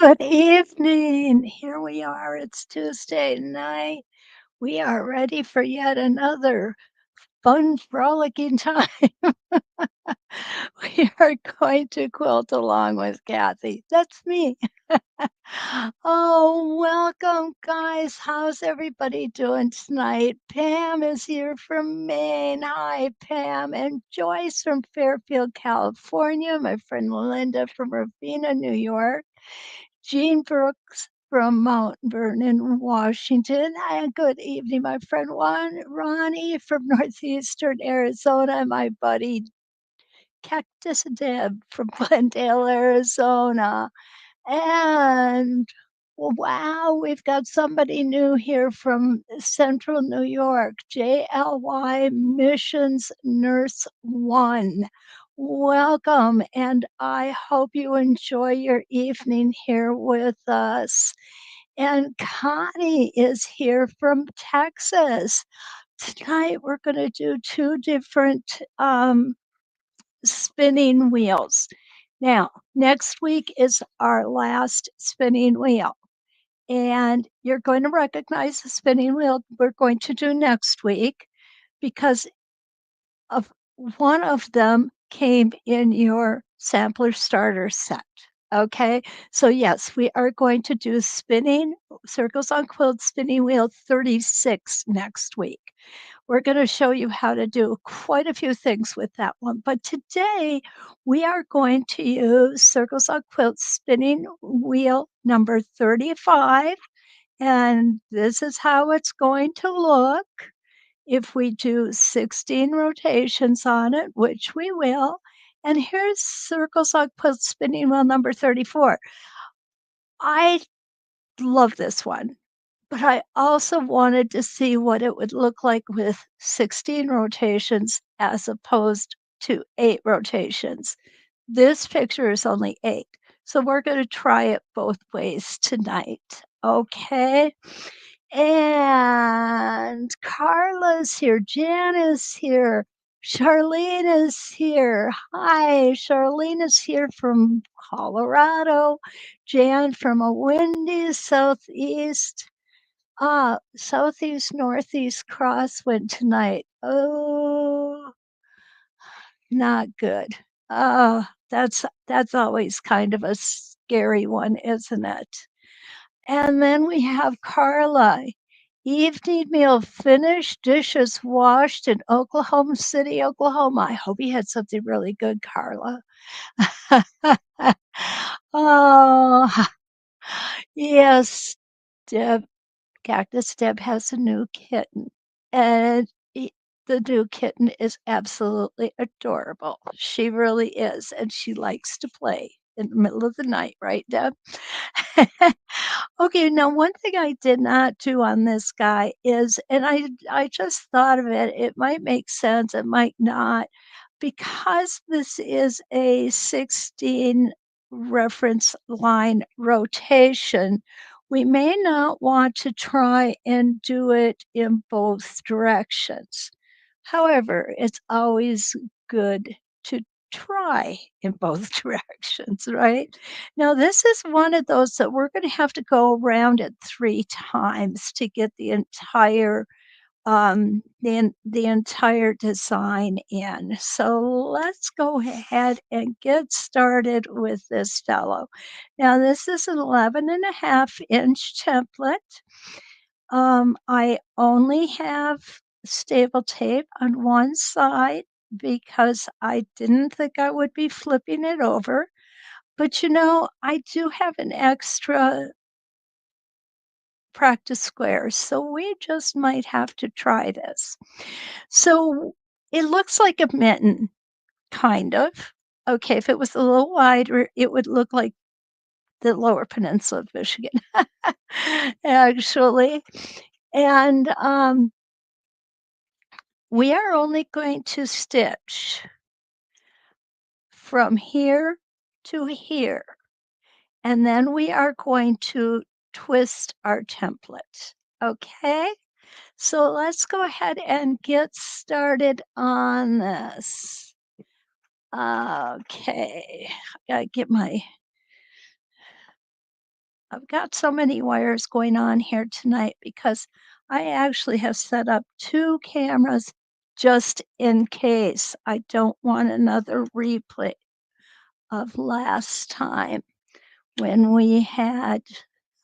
Good evening. Here we are. It's Tuesday night. We are ready for yet another fun, frolicking time. We are going to quilt along with Kathy. That's me. Oh, welcome, guys. How's everybody doing tonight? Pam is here from Maine. Hi, Pam. And Joyce from Fairfield, California. My friend Linda from Ravina, New York. Jean Brooks from Mount Vernon, Washington. And good evening, my friend Ronnie from Northeastern Arizona, my buddy Cactus Deb from Glendale, Arizona. And wow, we've got somebody new here from Central New York, JLY Missions Nurse One. Welcome, and I hope you enjoy your evening here with us. And Connie is here from Texas. Tonight, we're going to do two different spinning wheels. Now, next week is our last spinning wheel, and you're going to recognize the spinning wheel we're going to do next week because of one of them came in your sampler starter set. Okay, so yes, we are going to do spinning circles on quilt spinning wheel 36 next week. We're going to show you how to do quite a few things with that one. But today we are going to use Circles on Quilts spinning wheel number 35. And this is how it's going to look if we do 16 rotations on it, which we will. And here's Circles on Quilts spinning wheel number 34. I love this one. But I also wanted to see what it would look like with 16 rotations as opposed to 8 rotations. This picture is only 8, so we're gonna try it both ways tonight, okay? And Carla's here, Jan is here, Charlene is here. Hi, Charlene is here from Colorado, Jan from a windy southeast. Southeast Northeast crosswind tonight. Oh, not good. Oh, that's always kind of a scary one, isn't it? And then we have Carla. Evening meal finished, dishes washed in Oklahoma City, Oklahoma. I hope you had something really good, Carla. Oh, yes, Deb. Cactus Deb has a new kitten, and the new kitten is absolutely adorable. She really is, and she likes to play in the middle of the night, right, Deb? Okay, now one thing I did not do on this guy is, and I just thought of it, it might make sense, it might not, because this is a 16 reference line rotation, we may not want to try and do it in both directions. However, it's always good to try in both directions, right? Now, this is one of those that we're going to have to go around it 3 times to get the entire design in. So let's go ahead and get started with this fellow. Now this is an 11.5 inch template. I only have staple tape on one side because I didn't think I would be flipping it over. But I do have an extra practice square, so we just might have to try this. So it looks like a mitten, kind of. Okay, if it was a little wider, it would look like the Lower Peninsula of Michigan, actually. And we are only going to stitch from here to here, and then we are going to twist our template. Okay, so let's go ahead and get started on this. Okay, I gotta get my I've got so many wires going on here tonight because I actually have set up 2 cameras just in case I don't want another replay of last time when we had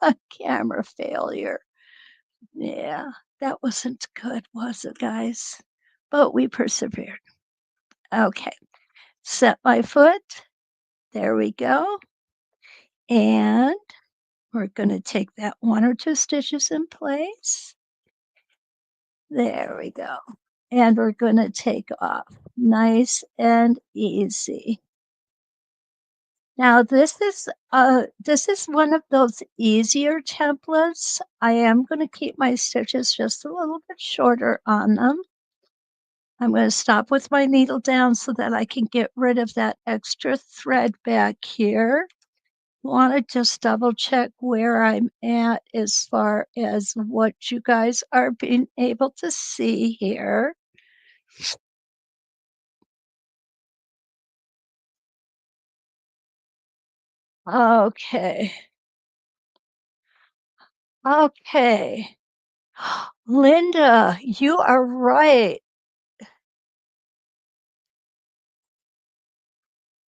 a camera failure. Yeah, that wasn't good, was it, guys? But we persevered. Okay, set my foot. There we go. And we're going to take that 1 or 2 stitches in place. There we go. And we're going to take off nice and easy. Now this is one of those easier templates. I am going to keep my stitches just a little bit shorter on them. I'm going to stop with my needle down so that I can get rid of that extra thread back here. Want to just double check where I'm at as far as what you guys are being able to see here. Okay. Okay. Linda, you are right.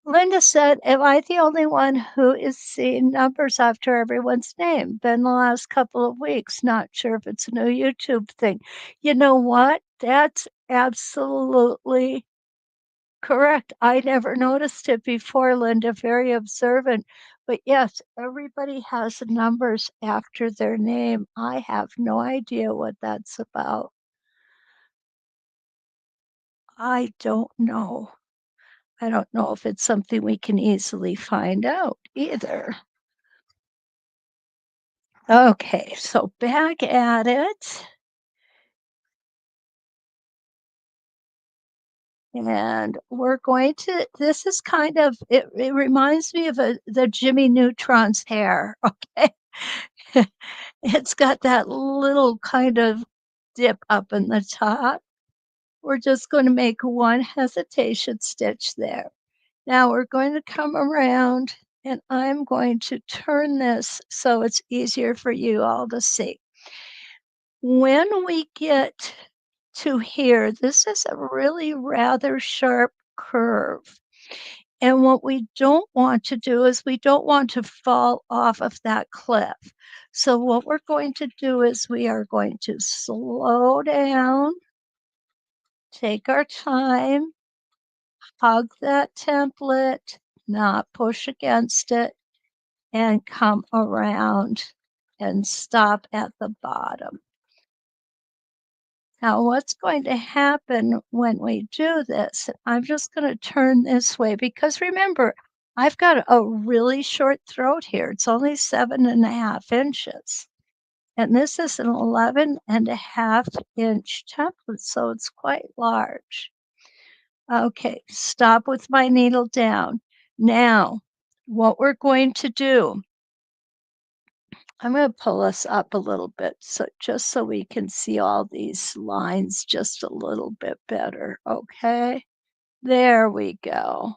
Linda said, "Am I the only one who is seeing numbers after everyone's name? Been the last couple of weeks. Not sure if it's a new YouTube thing." You know what? That's absolutely correct. I never noticed it before, Linda. Very observant. But yes, everybody has numbers after their name. I have no idea what that's about. I don't know. I don't know if it's something we can easily find out either. Okay, so back at it. And we're going to, this is kind of, it reminds me of the Jimmy Neutron's hair. Okay. It's got that little kind of dip up in the top. We're just going to make 1 hesitation stitch there. Now we're going to come around and I'm going to turn this so it's easier for you all to see. When we get to here, this is a really rather sharp curve. And what we don't want to do is we don't want to fall off of that cliff. So what we're going to do is we are going to slow down, take our time, hug that template, not push against it, and come around and stop at the bottom. Now, what's going to happen when we do this? I'm just going to turn this way because remember, I've got a really short throat here. It's only 7.5 inches. And this is an 11.5 inch template, so it's quite large. Okay, stop with my needle down. Now, what we're going to do, I'm going to pull us up a little bit so just so we can see all these lines just a little bit better. Okay, there we go.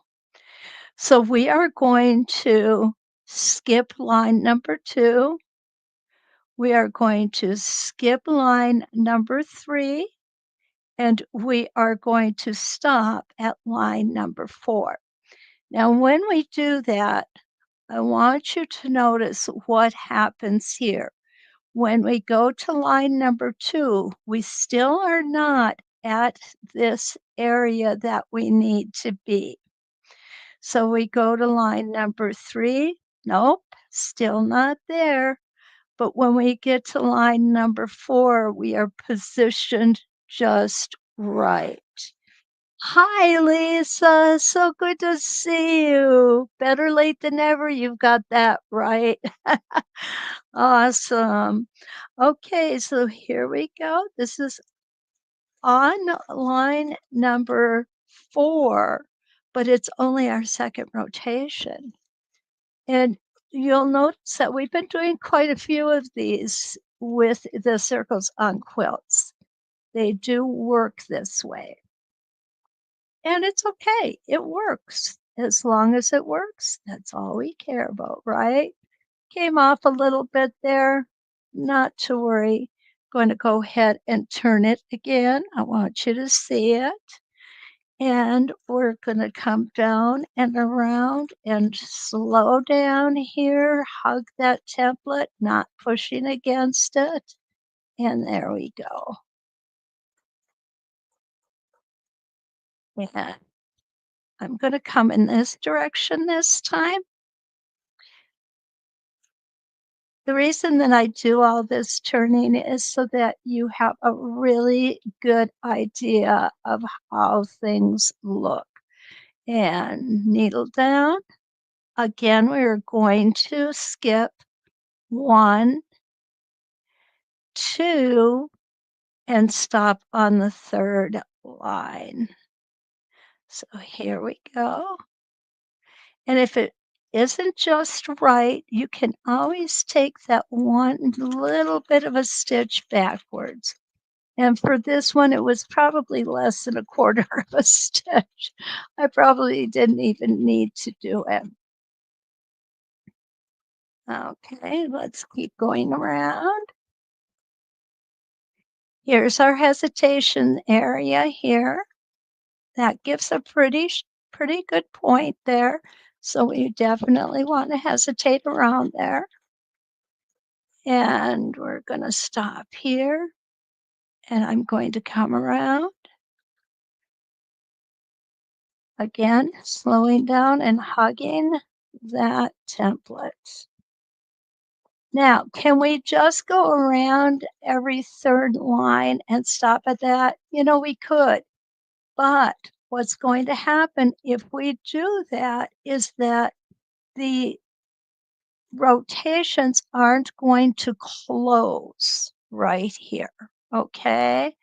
So we are going to skip line number 2. We are going to skip line number 3, and we are going to stop at line number 4. Now, when we do that, I want you to notice what happens here. When we go to line number 2, we still are not at this area that we need to be. So we go to line number 3. Nope, still not there. But when we get to line number 4, we are positioned just right. Hi, Lisa. So good to see you. Better late than never. You've got that right. Awesome. Okay, so here we go. This is on line number 4, but it's only our second rotation. And you'll notice that we've been doing quite a few of these with the circles on quilts. They do work this way. And it's okay. It works. As long as it works, that's all we care about, right? came off a little bit there. Not to worry. Going to go ahead and turn it again. I want you to see it. And we're going to come down and around and slow down here. Hug that template, not pushing against it. And there we go. And I'm going to come in this direction this time. The reason that I do all this turning is so that you have a really good idea of how things look. And needle down. Again, we're going to skip 1, 2, and stop on the 3rd line. So here we go. And if it isn't just right, you can always take that one little bit of a stitch backwards. And for this one, it was probably less than a quarter of a stitch. I probably didn't even need to do it. Okay, let's keep going around. Here's our hesitation area here. That gives a pretty good point there. So we definitely want to hesitate around there. And we're going to stop here. And I'm going to come around. Again, slowing down and hugging that template. Now, can we just go around every 3rd line and stop at that? We could. But what's going to happen if we do that is that the rotations aren't going to close right here. Okay,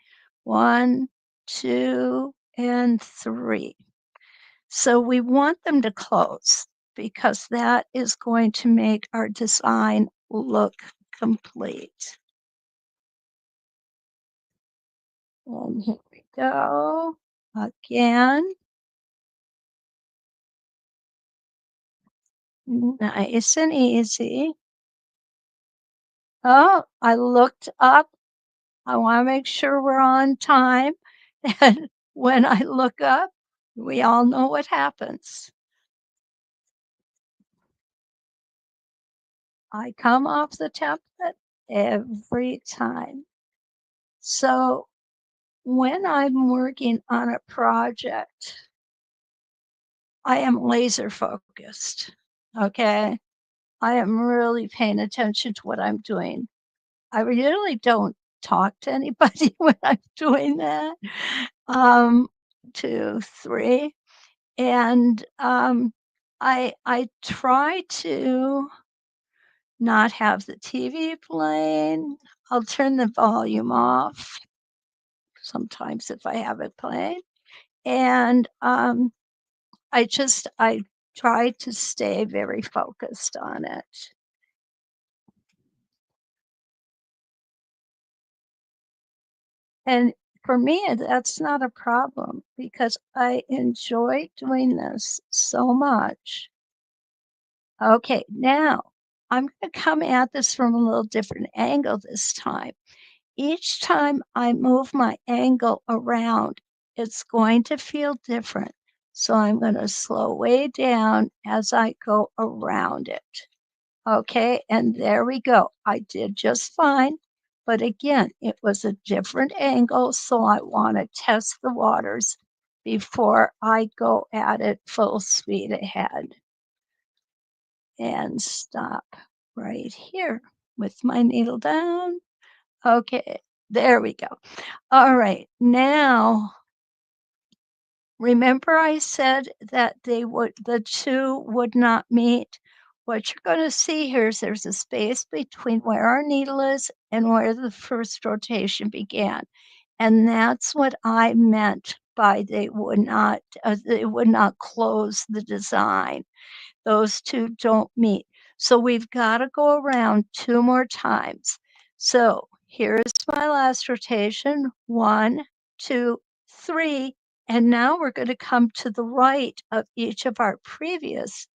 1, 2, and 3. So we want them to close because that is going to make our design look complete. And here we go again. Nice and easy. Oh, I looked up. I want to make sure we're on time. And when I look up, we all know what happens. I come off the template every time. So when I'm working on a project, I am laser focused. Okay. I am really paying attention to what I'm doing. I really don't talk to anybody when I'm doing that. 2, 3. And I try to not have the TV playing. I'll turn the volume off sometimes if I have it playing. And I try to stay very focused on it. And for me, that's not a problem because I enjoy doing this so much. Okay, now I'm going to come at this from a little different angle this time. Each time I move my angle around, it's going to feel different. So I'm going to slow way down as I go around it. Okay, and there we go. I did just fine. But again, it was a different angle, so I want to test the waters before I go at it full speed ahead. And stop right here with my needle down. Okay, there we go. All right, now remember I said that the 2 would not meet? What you're gonna see here is there's a space between where our needle is and where the first rotation began, and that's what I meant by they would not close the design. Those 2 don't meet. So we've gotta go around 2 more times. So here's my last rotation, 1, 2, 3, and now we're gonna come to the right of each of our previous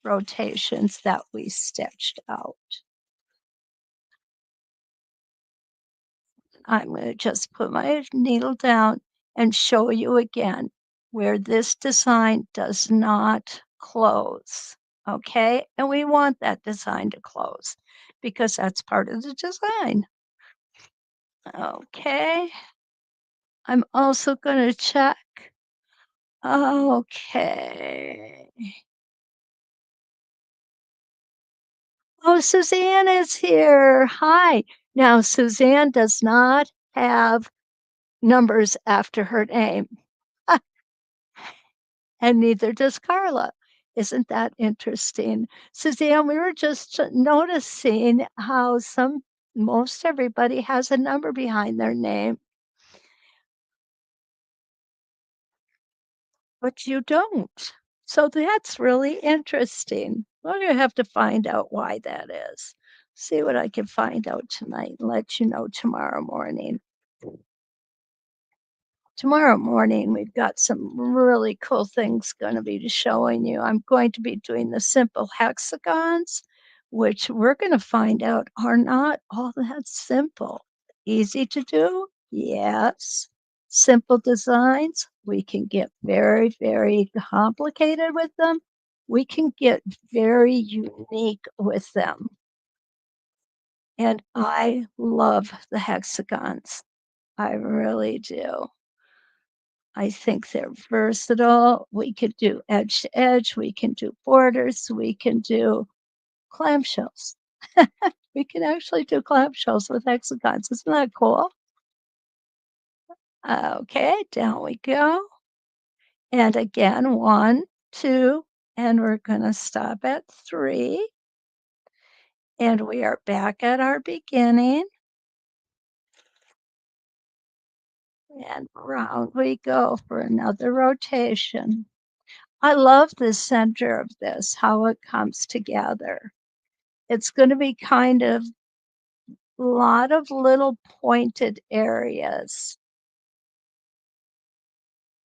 rotations that we stitched out. I'm going to just put my needle down and show you again where this design does not close. Okay, and we want that design to close because that's part of the design. Okay, I'm also going to check. Okay. Oh, Suzanne is here. Hi. Now, Suzanne does not have numbers after her name, and neither does Carla. Isn't that interesting? Suzanne, we were just noticing how most everybody has a number behind their name, but you don't. So that's really interesting. We're going to have to find out why that is. See what I can find out tonight and let you know tomorrow morning. Tomorrow morning, we've got some really cool things going to be showing you. I'm going to be doing the simple hexagons, which we're going to find out are not all that simple. Easy to do? Yes. Simple designs, we can get very, very complicated with them. We can get very unique with them. And I love the hexagons. I really do. I think they're versatile. We could do edge to edge. We can do borders. We can do clamshells. We can actually do clamshells with hexagons. Isn't that cool? Okay, down we go. And again, 1, 2, and we're going to stop at 3. And we are back at our beginning. And round we go for another rotation. I love the center of this, how it comes together. It's going to be kind of a lot of little pointed areas,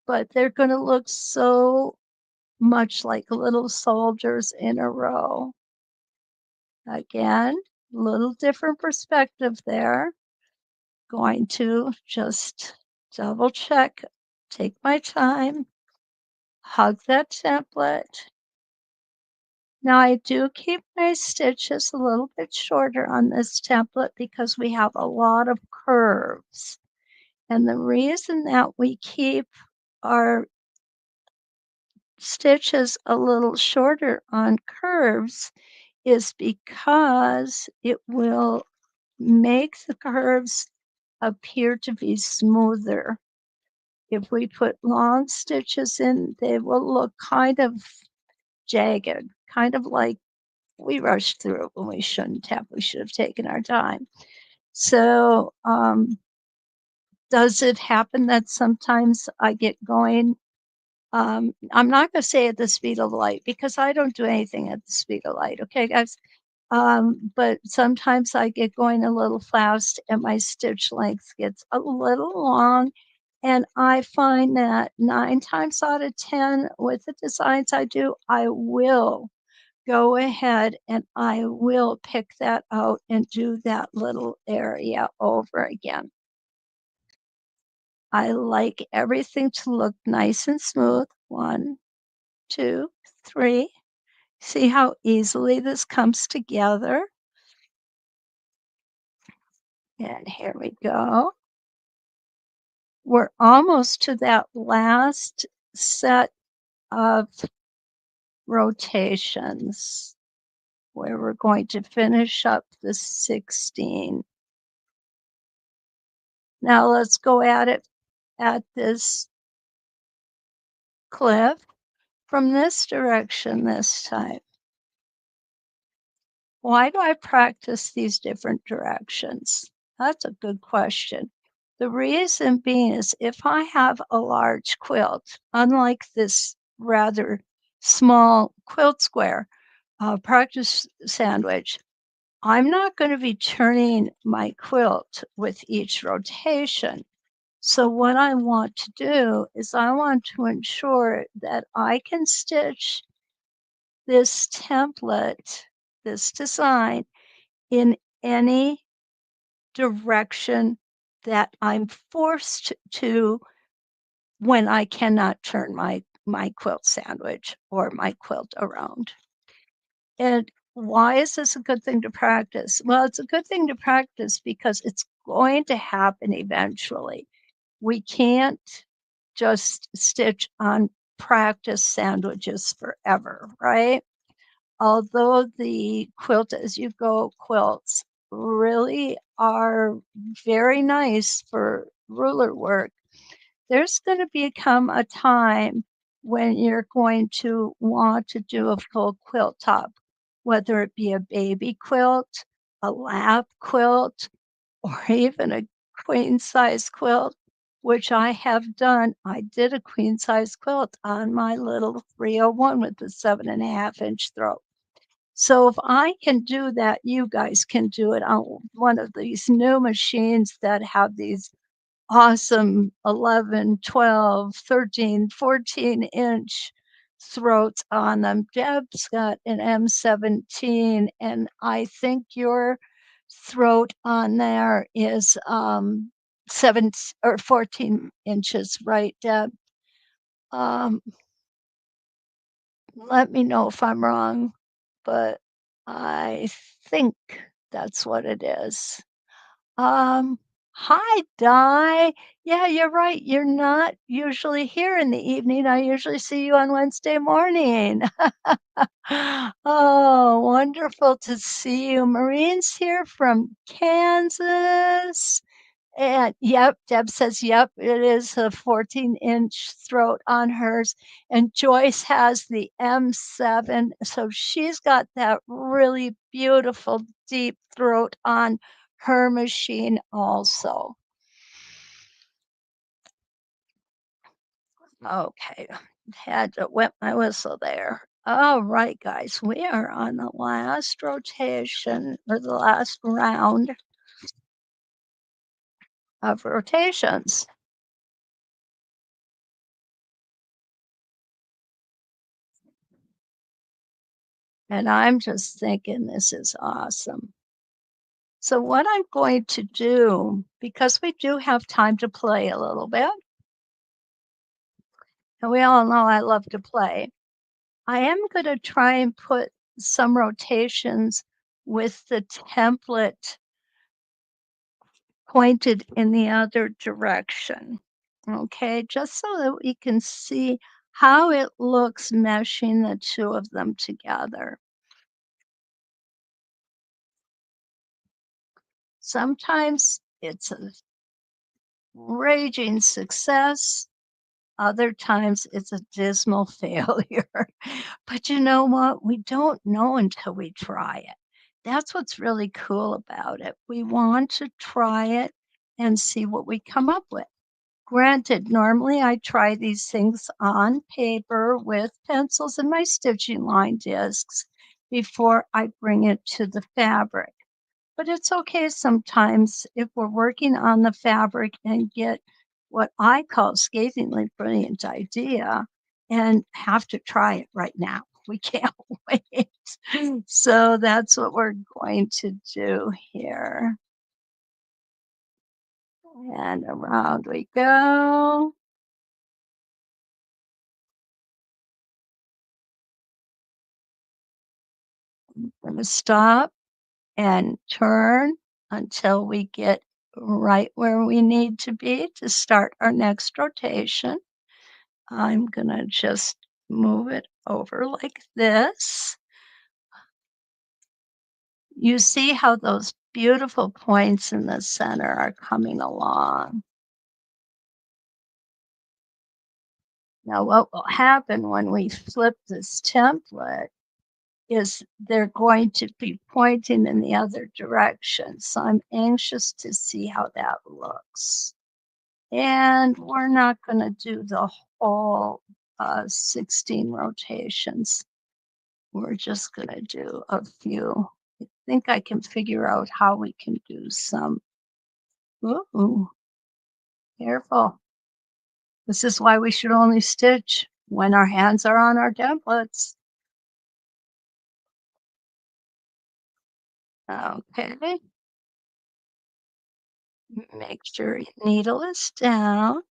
but they're going to look so much like little soldiers in a row. Again, little different perspective there. Going to just double check, take my time, hug that template. Now I do keep my stitches a little bit shorter on this template because we have a lot of curves. And the reason that we keep our stitches a little shorter on curves is because it will make the curves appear to be smoother. If we put long stitches in, they will look kind of jagged, kind of like we rushed through it when we shouldn't have. We should have taken our time. So, does it happen that sometimes I get going? I'm not going to say at the speed of light because I don't do anything at the speed of light. Okay, guys. But sometimes I get going a little fast and my stitch length gets a little long. And I find that 9 times out of 10 with the designs I do, I will go ahead and I will pick that out and do that little area over again. I like everything to look nice and smooth. 1, 2, 3. See how easily this comes together? And here we go. We're almost to that last set of rotations where we're going to finish up the 16. Now let's go at it at this clip from this direction this time. Why do I practice these different directions? That's a good question. The reason being is if I have a large quilt, unlike this rather small quilt square practice sandwich, I'm not going to be turning my quilt with each rotation. So what I want to do is I want to ensure that I can stitch this template, this design in any direction that I'm forced to when I cannot turn my quilt sandwich or my quilt around. And why is this a good thing to practice? Well, it's a good thing to practice because it's going to happen eventually. We can't just stitch on practice sandwiches forever, right? Although the quilt as you go quilts really are very nice for ruler work, there's going to become a time when you're going to want to do a full quilt top, whether it be a baby quilt, a lap quilt, or even a queen size quilt, which I have done. I did a queen size quilt on my little 301 with the 7.5-inch throat. So if I can do that, you guys can do it on one of these new machines that have these awesome 11, 12, 13, 14-inch throats on them. Deb's got an M17, and I think your throat on there is 7 or 14 inches, right, Deb? Um, Let me know if I'm wrong, but I think that's what it is. Um, Hi, Di. Yeah, you're right. You're not usually here in the evening. I usually see you on Wednesday morning. Oh, wonderful to see you. Marine's here from Kansas. And yep, Deb says, yep, it is a 14-inch throat on hers. And Joyce has the M7. So she's got that really beautiful deep throat on her machine also. Okay, had to wet my whistle there. All right, guys, we are on the last rotation or the last round of rotations. And I'm just thinking this is awesome. So what I'm going to do, because we do have time to play a little bit, and we all know I love to play, I am going to try and put some rotations with the template pointed in the other direction. Okay, just so that we can see how it looks meshing the two of them together. Sometimes it's a raging success. Other times it's a dismal failure. But you know what? We don't know until we try it. That's what's really cool about it. We want to try it and see what we come up with. Granted, normally I try these things on paper with pencils and my stitching line discs before I bring it to the fabric. But it's okay sometimes if we're working on the fabric and get what I call scathingly brilliant idea and have to try it right now. We can't wait. So that's what we're going to do here. And around we go. I'm going to stop and turn until we get right where we need to be to start our next rotation. I'm gonna just move it over like this. You see how those beautiful points in the center are coming along. Now, what will happen when we flip this template is they're going to be pointing in the other direction. So I'm anxious to see how that looks. And we're not going to do the whole 16 rotations. We're just going to do a few. I think I can figure out how we can do some. Ooh, careful. This is why we should only stitch when our hands are on our templates. Okay. Make sure your needle is down.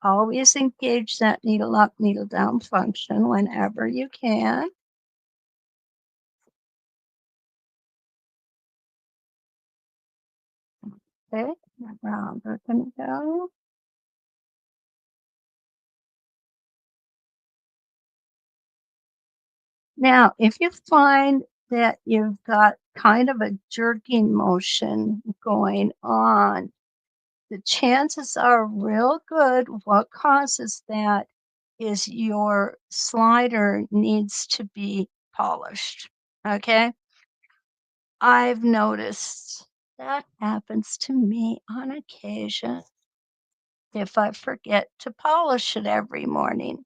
Always engage that needle up, needle down function whenever you can. Okay, around we're gonna go. Now, if you find that you've got kind of a jerking motion going on, the chances are real good what causes that is your slider needs to be polished. Okay? I've noticed that happens to me on occasion if I forget to polish it every morning.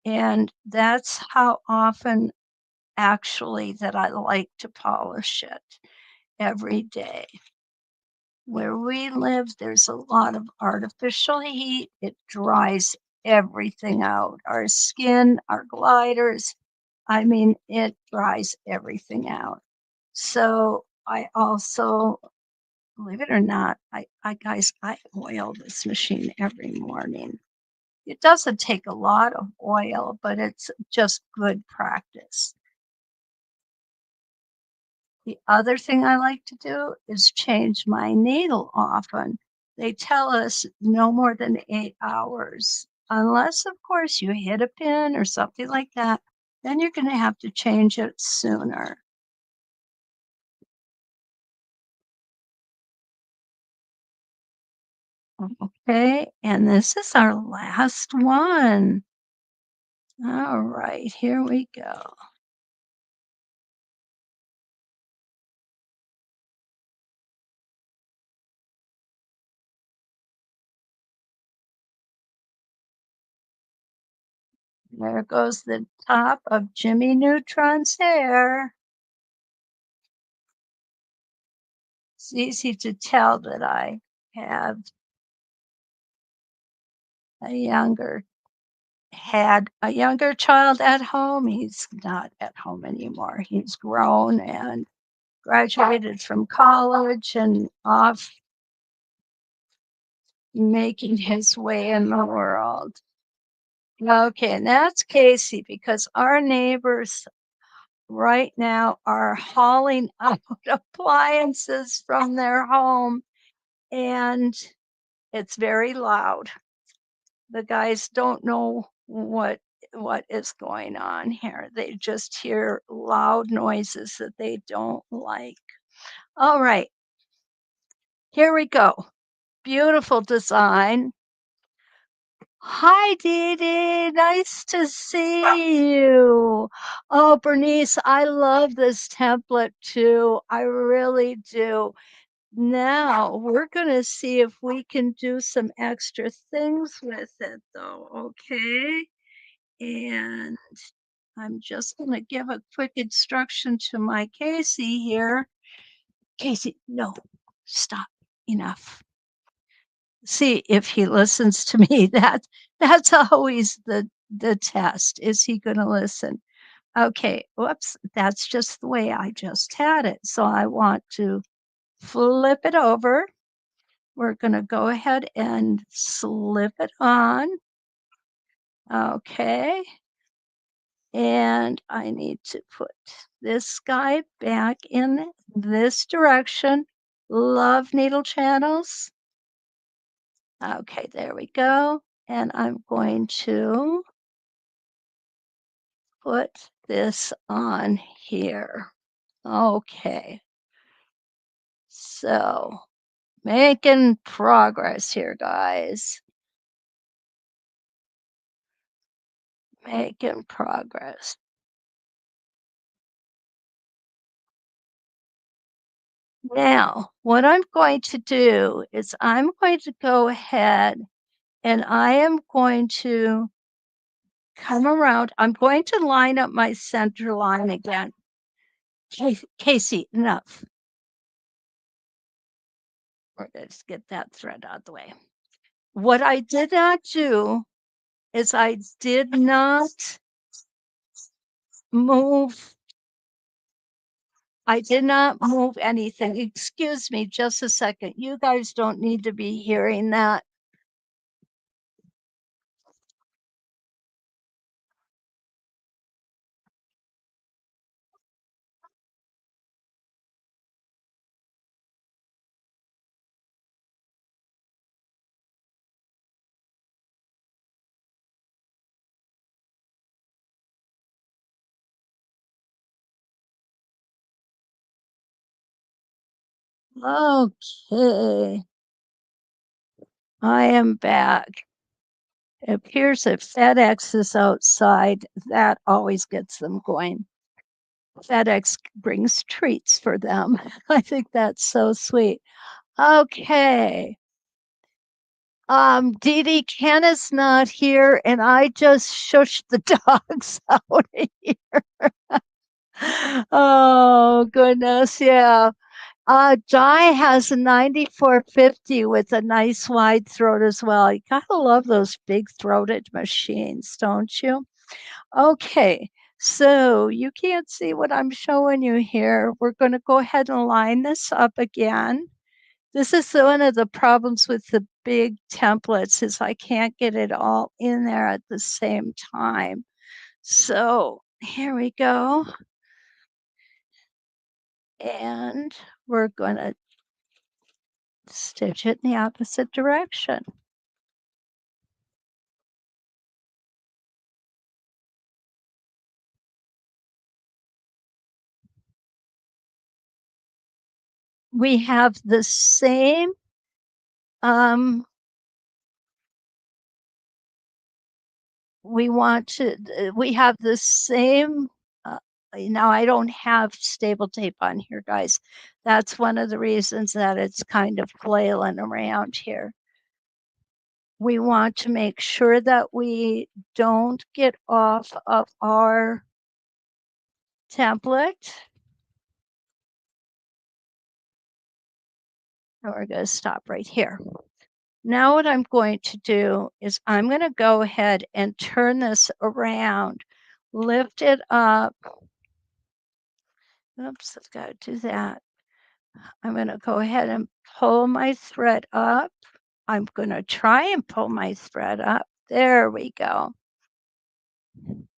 And that's how often actually that I like to polish it every day. Where we live, there's a lot of artificial heat. It dries everything out. Our skin, our gliders, I mean, it dries everything out. So I also, believe it or not, I guys, I oil this machine every morning. It doesn't take a lot of oil, but it's just good practice. The other thing I like to do is change my needle often. They tell us no more than 8 hours, unless, of course, you hit a pin or something like that. Then you're going to have to change it sooner. Okay, and this is our last one. All right, here we go. There goes the top of Jimmy Neutron's hair. It's easy to tell that I have a younger had a younger child at home. He's not at home anymore. He's grown and graduated from college and off making his way in the world. Okay, and that's Casey because our neighbors right now are hauling out appliances from their home and it's very loud. The guys don't know what is going on here. They just hear loud noises that they don't like. All right, here we go. Beautiful design. Hi, Dee Dee. Nice to see you. Oh, Bernice, I love this template too. I really do. Now we're going to see if we can do some extra things with it, though. Okay. And I'm just going to give a quick instruction to my Casey here. Casey, no, stop. Enough. See if he listens to me. That's always the test. Is he going to listen? Okay. Whoops. That's just the way I just had it. So I want to flip it over. We're going to go ahead and slip it on. Okay. And I need to put this guy back in this direction. Love needle channels. Okay, there we go. And I'm going to put this on here. Okay, so making progress here, guys. Making progress. Now, what I'm going to do is I'm going to go ahead and I am going to come around. I'm going to line up my center line again. Casey, enough. Or let's get that thread out of the way. What I did not do is I did not move I did not move anything. Excuse me just a second. You guys don't need to be hearing that. Okay, I am back. It appears that FedEx is outside. That always gets them going. FedEx brings treats for them. I think that's so sweet. Okay. Dee Dee, Ken is not here, and I just shushed the dogs out here. Oh, goodness. Yeah. Di has a 9450 with a nice wide throat as well. You gotta love those big throated machines, don't you? Okay, so you can't see what I'm showing you here. We're going to go ahead and line this up again. This is one of the problems with the big templates is I can't get it all in there at the same time. So here we go. And we're going to stitch it in the opposite direction. We have the same we want to we have the same now I don't have stable tape on here, guys. That's one of the reasons that it's kind of flailing around here. We want to make sure that we don't get off of our template. And we're going to stop right here. Now what I'm going to do is I'm going to go ahead and turn this around, lift it up. Oops, I've got to do that. I'm going to go ahead and pull my thread up. I'm going to try and pull my thread up. There we go.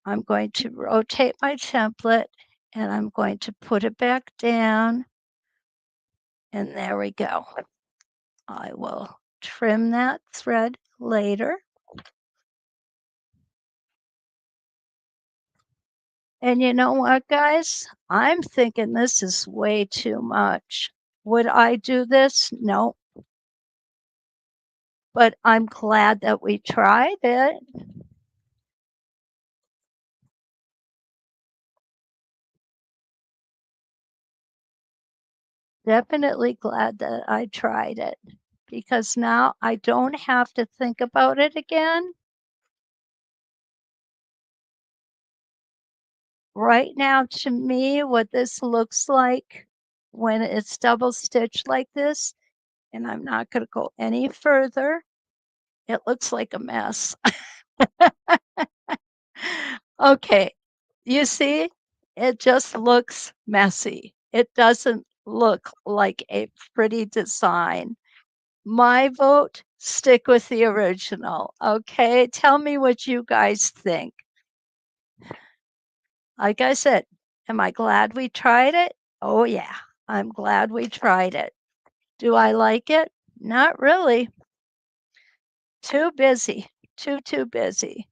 I'm going to rotate my template and I'm going to put it back down. And there we go. I will trim that thread later. And you know what, guys? I'm thinking this is way too much. Would I do this? No. But I'm glad that we tried it. Definitely glad that I tried it because now I don't have to think about it again. Right now, to me, what this looks like when it's double stitched like this, and I'm not going to go any further, it looks like a mess. Okay, you see, it just looks messy. It doesn't look like a pretty design. My vote, stick with the original. Okay, tell me what you guys think. Like I said, am I glad we tried it? Oh, yeah, I'm glad we tried it. Do I like it? Not really. Too busy, too busy.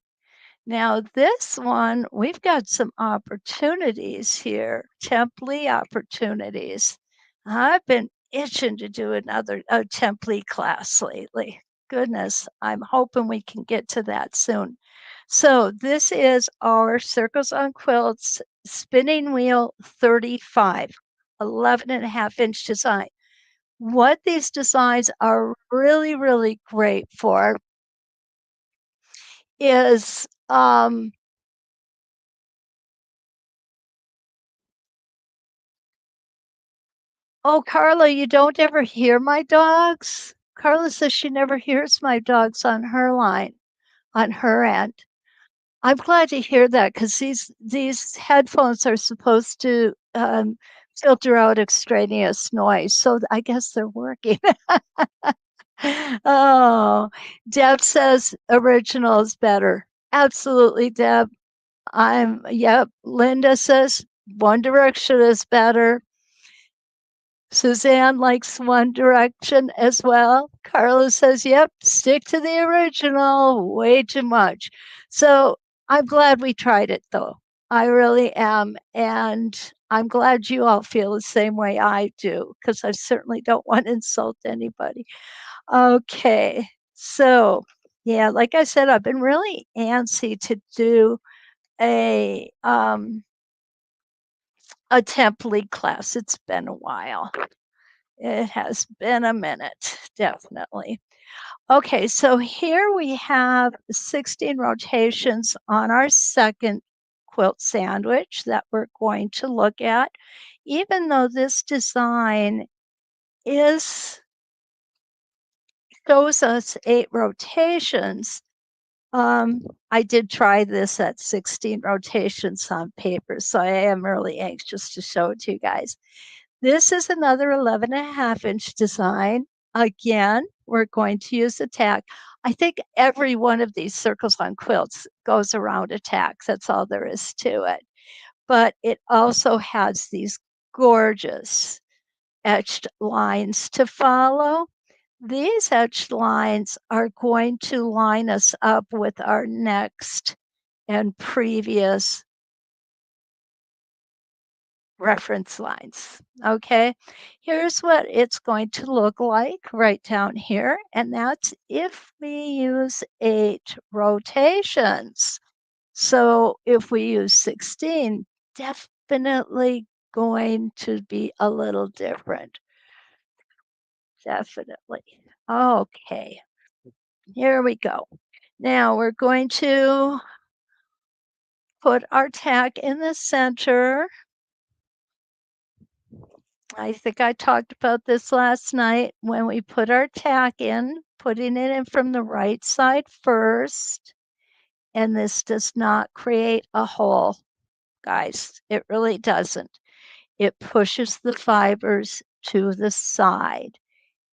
Now, this one, we've got some opportunities here, Template opportunities. I've been itching to do another Template class lately. Goodness, I'm hoping we can get to that soon. So this is our Circles on Quilts Spinning Wheel 35, 11 and a half inch design. What these designs are really, really great for is oh, Carla, you don't ever hear my dogs? Carla says she never hears my dogs on her line, on her end. I'm glad to hear that because these headphones are supposed to filter out extraneous noise. So I guess they're working. Oh, Deb says original is better. Absolutely, Deb. Yep. Linda says One Direction is better. Suzanne likes One Direction as well. Carla says, yep, stick to the original, way too much. So I'm glad we tried it though. I really am. And I'm glad you all feel the same way I do, because I certainly don't want to insult anybody. Okay. So, yeah, like I said, I've been really antsy to do a um a template class. It's been a while. It has been a minute, definitely. Okay, so here we have 16 rotations on our second quilt sandwich that we're going to look at. Even though this design is shows us 8 rotations, I did try this at 16 rotations on paper, so I am really anxious to show it to you guys. This is another 11.5-inch design. Again, we're going to use a tack. I think every one of these circles on quilts goes around a tack. That's all there is to it. But it also has these gorgeous etched lines to follow. These etched lines are going to line us up with our next and previous reference lines. Okay, here's what it's going to look like right down here, and that's if we use 8 rotations. So if we use 16, definitely going to be a little different. Definitely. Okay, here we go. Now we're going to put our tack in the center. I think I talked about this last night when we put our tack in, putting it in from the right side first. And this does not create a hole, guys. It really doesn't. It pushes the fibers to the side.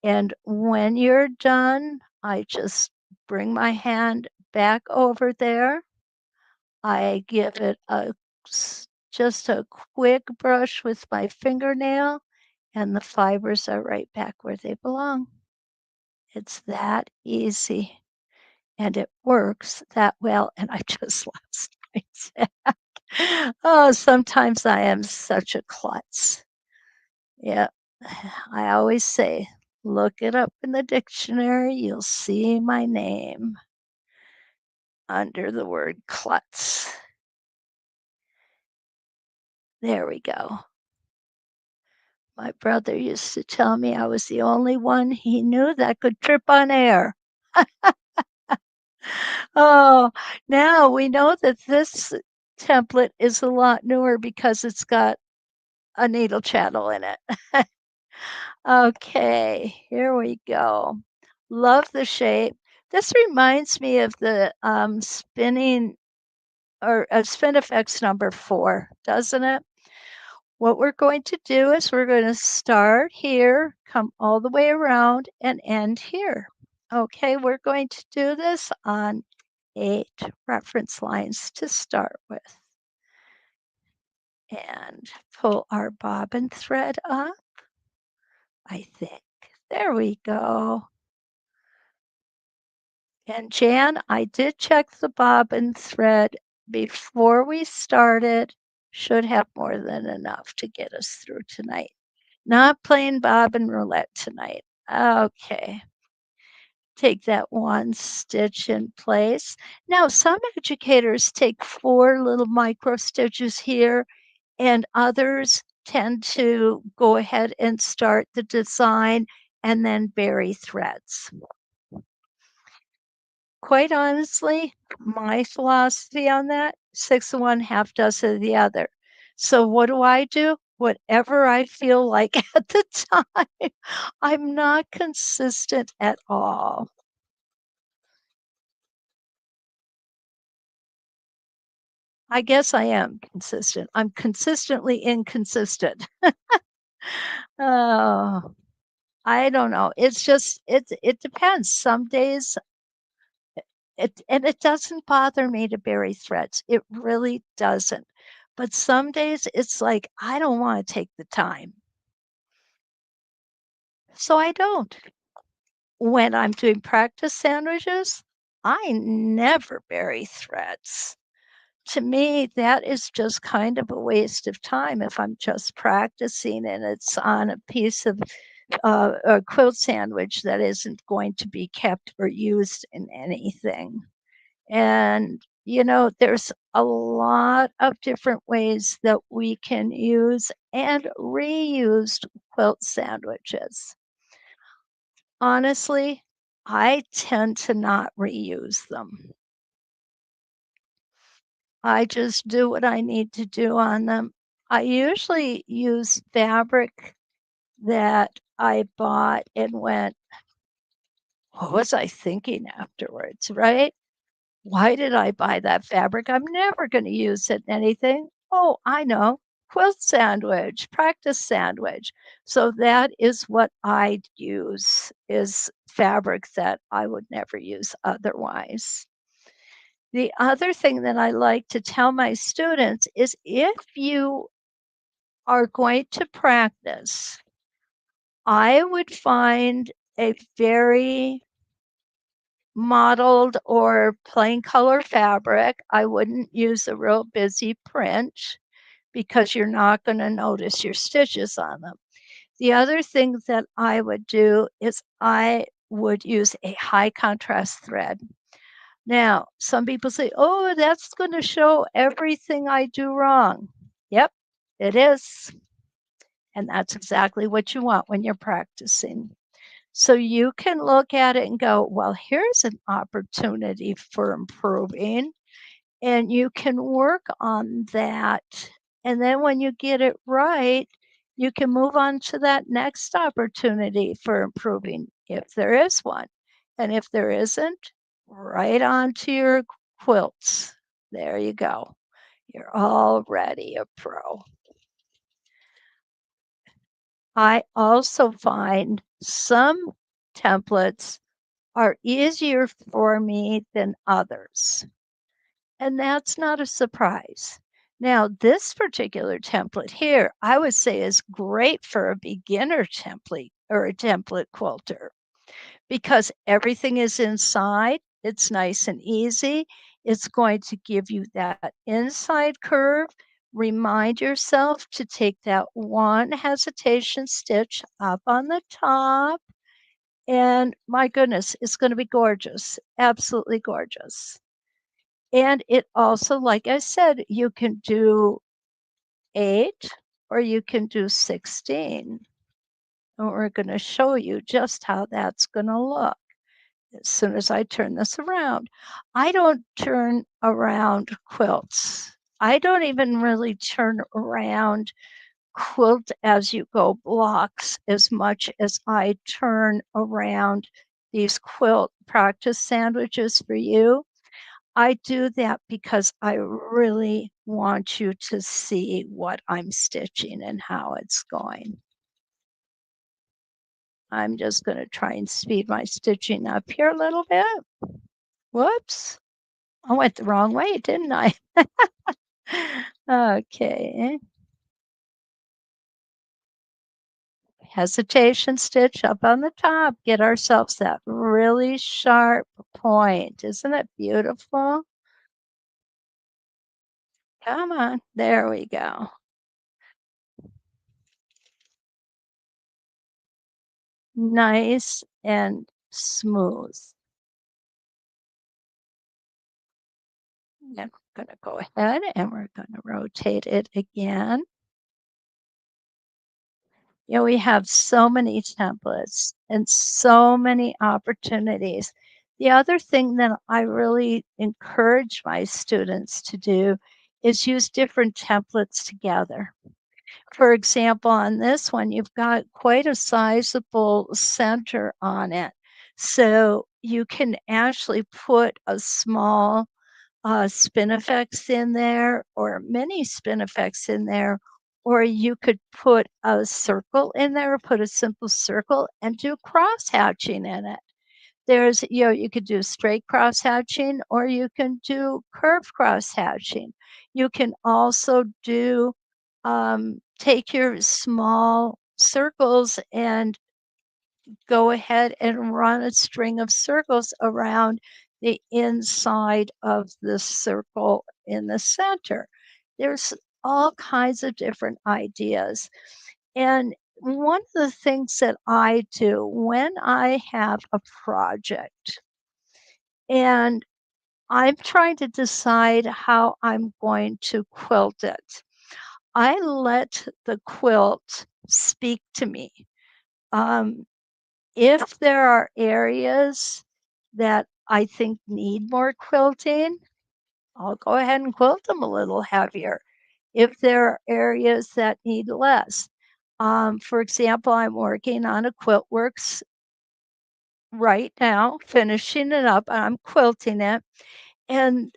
And when you're done, I just bring my hand back over there. I give it just a quick brush with my fingernail, and the fibers are right back where they belong. It's that easy, and it works that well. And I just lost my tack. Oh, sometimes I am such a klutz. Yeah, I always say, look it up in the dictionary. You'll see my name under the word klutz. There we go. My brother used to tell me I was the only one he knew that could trip on air. Oh, now we know that this template is a lot newer because it's got a needle channel in it. Okay, here we go. Love the shape. This reminds me of the spinning or spin effects number 4, doesn't it? What we're going to do is we're going to start here, come all the way around, and end here. Okay, we're going to do this on 8 reference lines to start with. And pull our bobbin thread up, I think. There we go. And Jan, I did check the bobbin thread before we started. Should have more than enough to get us through tonight. Not playing bobbin roulette tonight. Okay. Take that one stitch in place. Now, some educators take 4 little micro stitches here, and others tend to go ahead and start the design and then bury threads. Quite honestly, my philosophy on that, 6 of one, half dozen of the other. So what do? Whatever I feel like at the time. I'm not consistent at all. I guess I am consistent. I'm consistently inconsistent. Oh, I don't know. It's just it depends. Some days it doesn't bother me to bury threads. It really doesn't. But some days it's like I don't want to take the time. So I don't. When I'm doing practice sandwiches, I never bury threads. To me, that is just kind of a waste of time if I'm just practicing and it's on a piece of a quilt sandwich that isn't going to be kept or used in anything. And, there's a lot of different ways that we can use and reuse quilt sandwiches. Honestly, I tend to not reuse them. I just do what I need to do on them. I usually use fabric that I bought and went, what was I thinking afterwards, right? Why did I buy that fabric? I'm never going to use it in anything. Oh, I know. Quilt sandwich, practice sandwich. So that is what I use is fabric that I would never use otherwise. The other thing that I like to tell my students is if you are going to practice, I would find a very modeled or plain color fabric. I wouldn't use a real busy print because you're not going to notice your stitches on them. The other thing that I would do is I would use a high contrast thread. Now, some people say, oh, that's going to show everything I do wrong. Yep, it is. And that's exactly what you want when you're practicing. So you can look at it and go, well, here's an opportunity for improving, and you can work on that. And then when you get it right, you can move on to that next opportunity for improving if there is one. And if there isn't, right on to your quilts. There you go. You're already a pro. I also find some templates are easier for me than others. And that's not a surprise. Now, this particular template here, I would say is great for a beginner template or a template quilter because everything is inside. It's nice and easy. It's going to give you that inside curve. Remind yourself to take that one hesitation stitch up on the top. And my goodness, it's going to be gorgeous. Absolutely gorgeous. And it also, like I said, you can do 8 or you can do 16. And we're going to show you just how that's going to look as soon as I turn this around. I don't turn around quilts. I don't even really turn around quilt as you go blocks as much as I turn around these quilt practice sandwiches for you. I do that because I really want you to see what I'm stitching and how it's going. I'm just going to try and speed my stitching up here a little bit. Whoops. I went the wrong way, didn't I? Okay. Hesitation stitch up on the top. Get ourselves that really sharp point. Isn't it beautiful? Come on. There we go. Nice and smooth. And we're going to go ahead and we're going to rotate it again. We have so many templates and so many opportunities. The other thing that I really encourage my students to do is use different templates together. For example, on this one, you've got quite a sizable center on it. So you can actually put a small spinifex in there or mini spinifex in there, or you could put a circle in there, put a simple circle and do cross hatching in it. There's, you could do straight cross hatching or you can do curved cross hatching. You can also do, take your small circles and go ahead and run a string of circles around the inside of the circle in the center. There's all kinds of different ideas. And one of the things that I do when I have a project and I'm trying to decide how I'm going to quilt it, I let the quilt speak to me. Um, if there are areas that I think need more quilting, I'll go ahead and quilt them a little heavier. If there are areas that need less, for example, I'm working on a QuiltWorks right now, finishing it up. I'm quilting it, and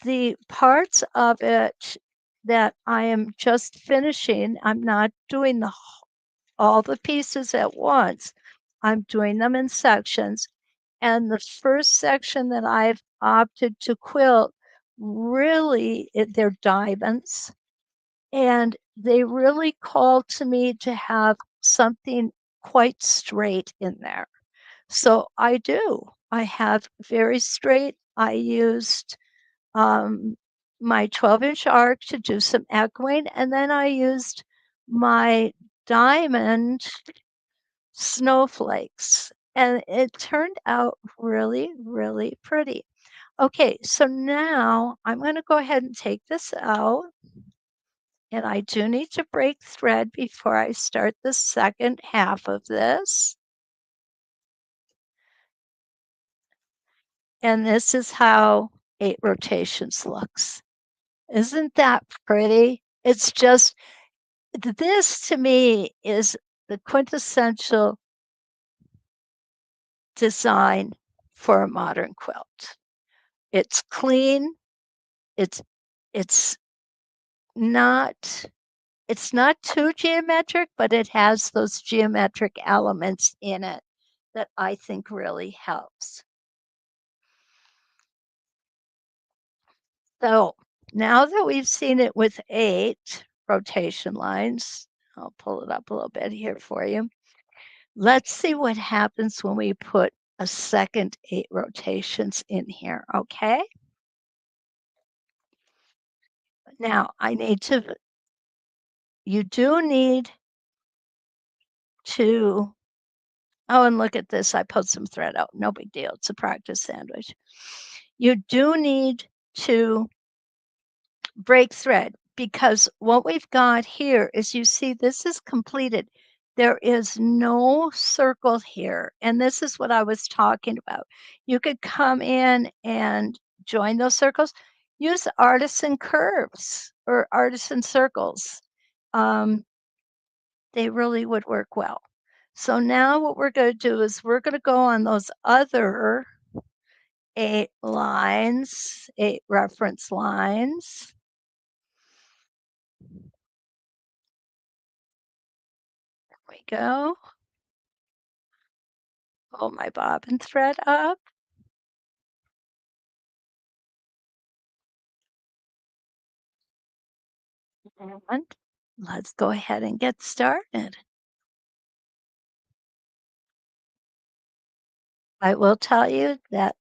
the parts of it that I am just finishing, I'm not doing all the pieces at once. I'm doing them in sections. And the first section that I've opted to quilt, really, they're diamonds. And they really call to me to have something quite straight in there. So I do. I have very straight. I used my 12-inch arc to do some echoing, and then I used my diamond snowflakes, and it turned out really, really pretty. Okay, so now I'm going to go ahead and take this out, and I do need to break thread before I start the second half of this. And this is how 8 rotations looks. Isn't that pretty? It's just, this to me is the quintessential design for a modern quilt. It's clean. It's it's not it's not too geometric, but it has those geometric elements in it that I think really helps. So now that we've seen it with 8 rotation lines, I'll pull it up a little bit here for you. Let's see what happens when we put a second 8 rotations in here, okay? Now you do need to, oh, and look at this, I pulled some thread out, no big deal, it's a practice sandwich. You do need to break thread because what we've got here is, you see, this is completed. There is no circle here. And this is what I was talking about. You could come in and join those circles. Use artisan curves or artisan circles. They really would work well. So now what we're going to do is we're going to go on those other 8 lines, 8 reference lines. We go. Pull my bobbin thread up. And let's go ahead and get started. I will tell you that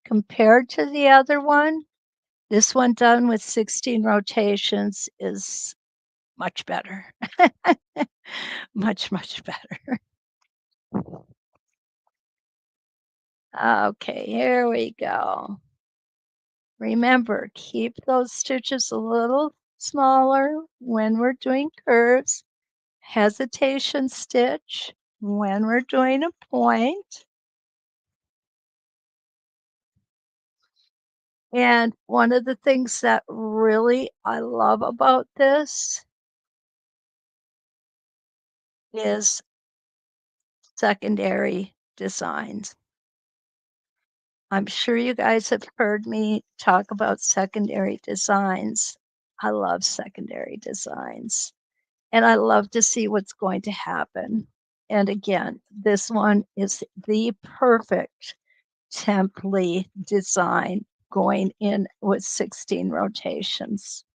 compared to the other one, this one done with 16 rotations is much better. Much, much better. Okay, here we go. Remember, keep those stitches a little smaller when we're doing curves. Hesitation stitch when we're doing a point. And one of the things that really I love about this is secondary designs. I'm sure you guys have heard me talk about secondary designs. I love secondary designs, and I love to see what's going to happen. And again, this one is the perfect template design going in with 16 rotations.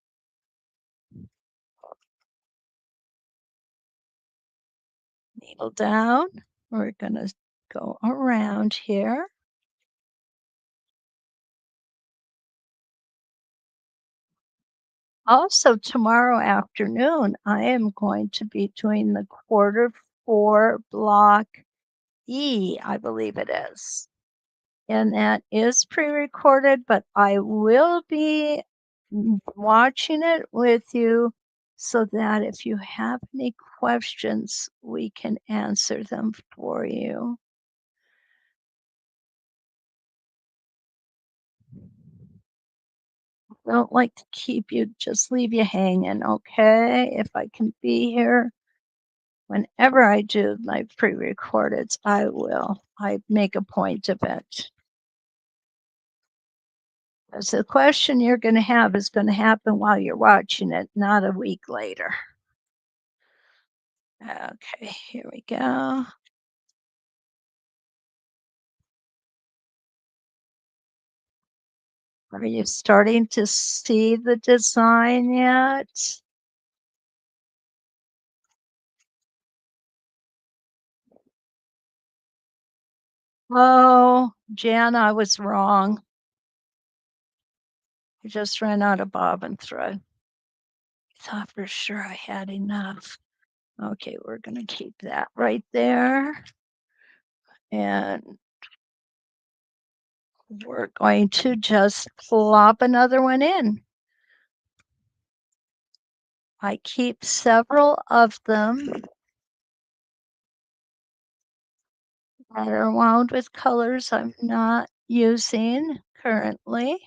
Needle down. We're going to go around here. Also, tomorrow afternoon, I am going to be doing the quarter four block E, I believe it is. And that is pre-recorded, but I will be watching it with you so that if you have any questions, we can answer them for you. Don't like to keep you, just leave you hanging, okay? If I can be here whenever I do my pre-recordeds, I will. I make a point of it. Because the question you're going to have is going to happen while you're watching it, not a week later. Okay, here we go. Are you starting to see the design yet? Oh, Jan, I was wrong. I just ran out of bobbin thread. I thought for sure I had enough. Okay, we're going to keep that right there. And we're going to just plop another one in. I keep several of them that are wound with colors I'm not using currently.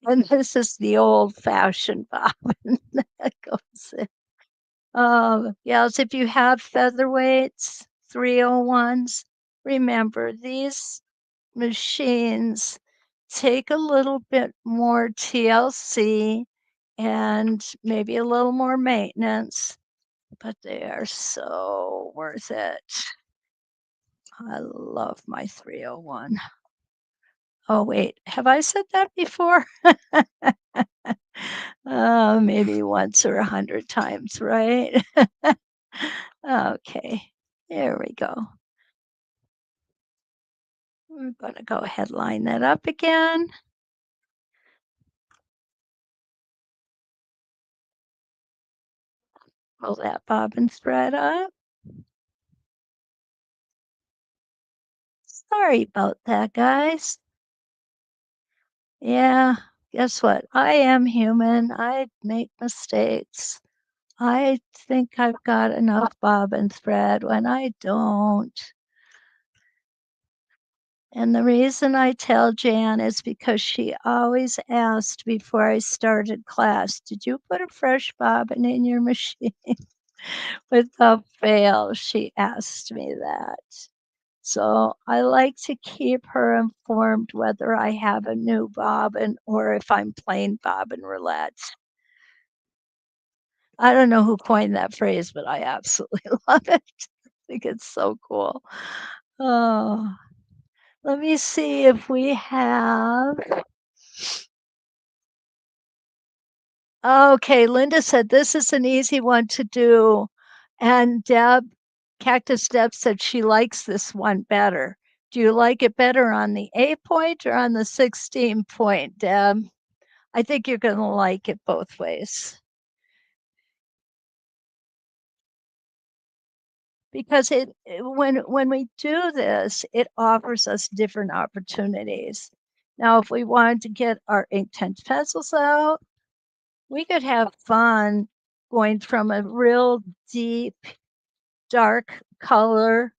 And this is the old-fashioned bobbin that goes in. Yes, if you have featherweights, 301s, remember these machines take a little bit more TLC and maybe a little more maintenance, but they are so worth it. I love my 301. Oh, wait, have I said that before? Maybe once or 100 times, right? Okay, there we go. We're going to go ahead, line that up again. Pull that bobbin thread up. Sorry about that, guys. Yeah, guess what? I am human. I make mistakes. I think I've got enough bobbin thread when I don't. And the reason I tell Jan is because she always asked before I started class, did you put a fresh bobbin in your machine? Without fail, she asked me that. So I like to keep her informed whether I have a new bobbin or if I'm playing bobbin roulette. I don't know who coined that phrase, but I absolutely love it. I think it's so cool. Oh, let me see if we have. Okay, Linda said this is an easy one to do. And Cactus Deb said she likes this one better. Do you like it better on the 8 point or on the 16 point, Deb? I think you're going to like it both ways. Because when we do this, it offers us different opportunities. Now, if we wanted to get our ink tent pencils out, we could have fun going from a real deep, dark color,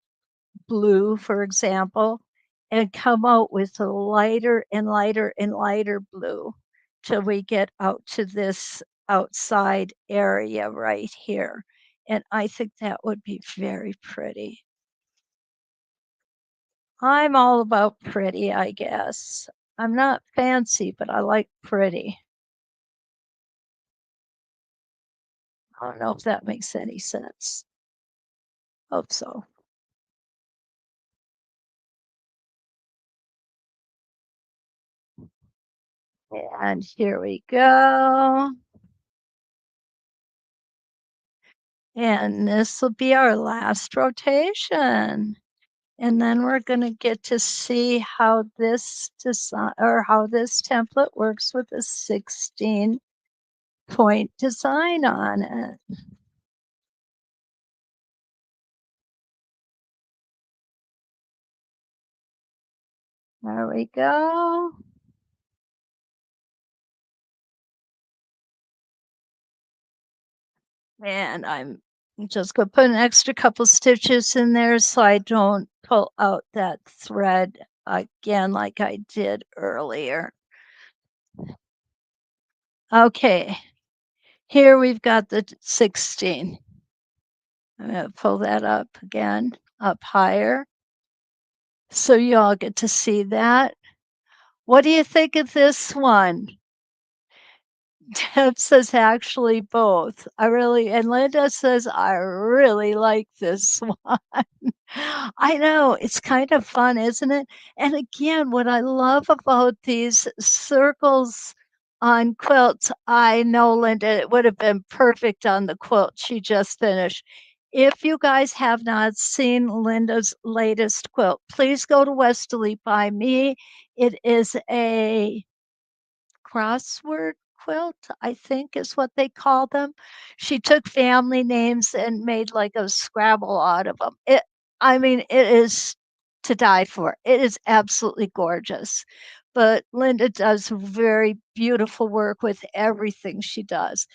blue, for example, and come out with a lighter and lighter and lighter blue till we get out to this outside area right here. And I think that would be very pretty. I'm all about pretty, I guess. I'm not fancy, but I like pretty. I don't know if that makes any sense. Hope so. And here we go. And this will be our last rotation. And then we're going to get to see how this design or how this template works with a 16 point design on it. There we go. And I'm just going to put an extra couple stitches in there so I don't pull out that thread again like I did earlier. Okay, here we've got the 16. I'm going to pull that up again, up higher, so you all get to see that. What do you think of this one? Deb says actually both. And Linda says, I really like this one. I know, it's kind of fun, isn't it? And again, what I love about these circles on quilts, I know, Linda, it would have been perfect on the quilt she just finished. If you guys have not seen Linda's latest quilt, please go to Westerly by me. It is a crossword quilt, I think is what they call them. She took family names and made like a Scrabble out of them. I mean, it is to die for. It is absolutely gorgeous. But Linda does very beautiful work with everything she does.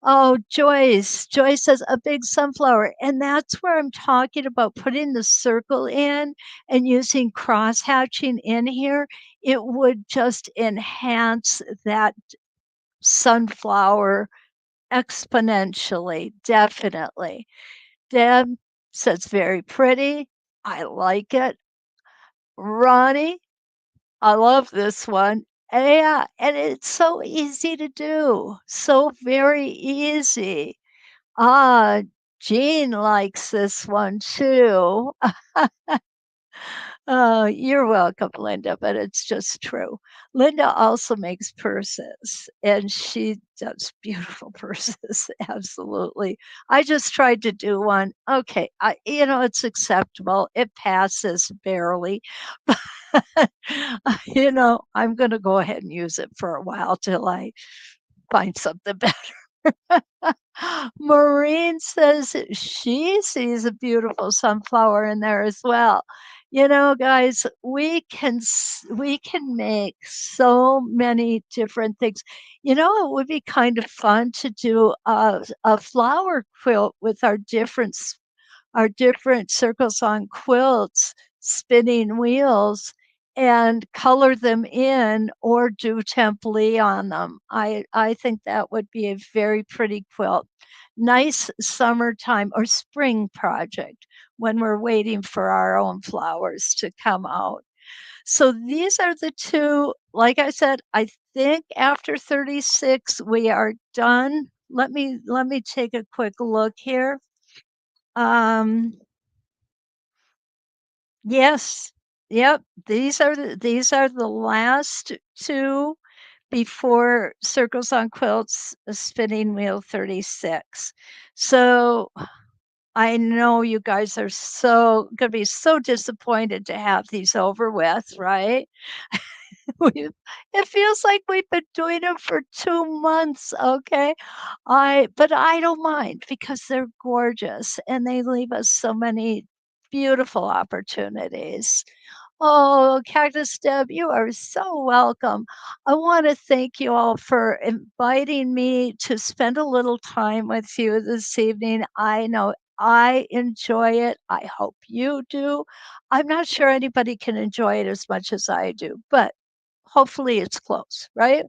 Oh, Joyce. Joyce says a big sunflower. And that's where I'm talking about putting the circle in and using cross hatching in here. It would just enhance that sunflower exponentially, definitely. Deb says very pretty. I like it. Ronnie, I love this one. Yeah, and it's so easy to do. So very easy. Ah, Jean likes this one too. Oh, you're welcome, Linda, but it's just true. Linda also makes purses and she does beautiful purses. Absolutely. I just tried to do one. Okay, it's acceptable. It passes barely. But I'm going to go ahead and use it for a while till I find something better. Maureen says she sees a beautiful sunflower in there as well. Guys, we can make so many different things. It would be kind of fun to do a flower quilt with our different circles on quilts, spinning wheels, and color them in or do template on them. I think that would be a very pretty quilt. Nice summertime or spring project when we're waiting for our own flowers to come out. So these are the two. Like I said, I think after 36 we are done. Let me take a quick look here. Um, Yes. Yep. These are the last two before Circles on Quilts Spinning Wheel 36. So I know you guys are gonna be so disappointed to have these over with, right? It feels like we've been doing it for 2 months, okay? But I don't mind because they're gorgeous and they leave us so many beautiful opportunities. Oh, Cactus Deb, you are so welcome. I want to thank you all for inviting me to spend a little time with you this evening. I know I enjoy it. I hope you do. I'm not sure anybody can enjoy it as much as I do, but hopefully it's close, right?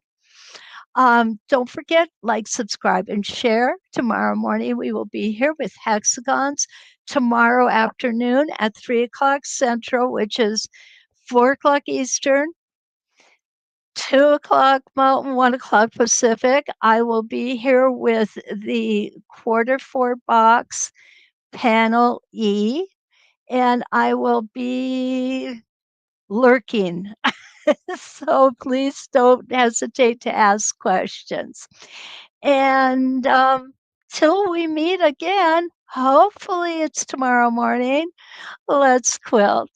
Don't forget, like, subscribe, and share. Tomorrow morning, we will be here with hexagons. Tomorrow afternoon at 3 o'clock Central, which is 4 o'clock Eastern, 2 o'clock Mountain, 1 o'clock Pacific. I will be here with the quarter four box panel E, and I will be lurking. So please don't hesitate to ask questions. And till we meet again, hopefully it's tomorrow morning, let's quilt.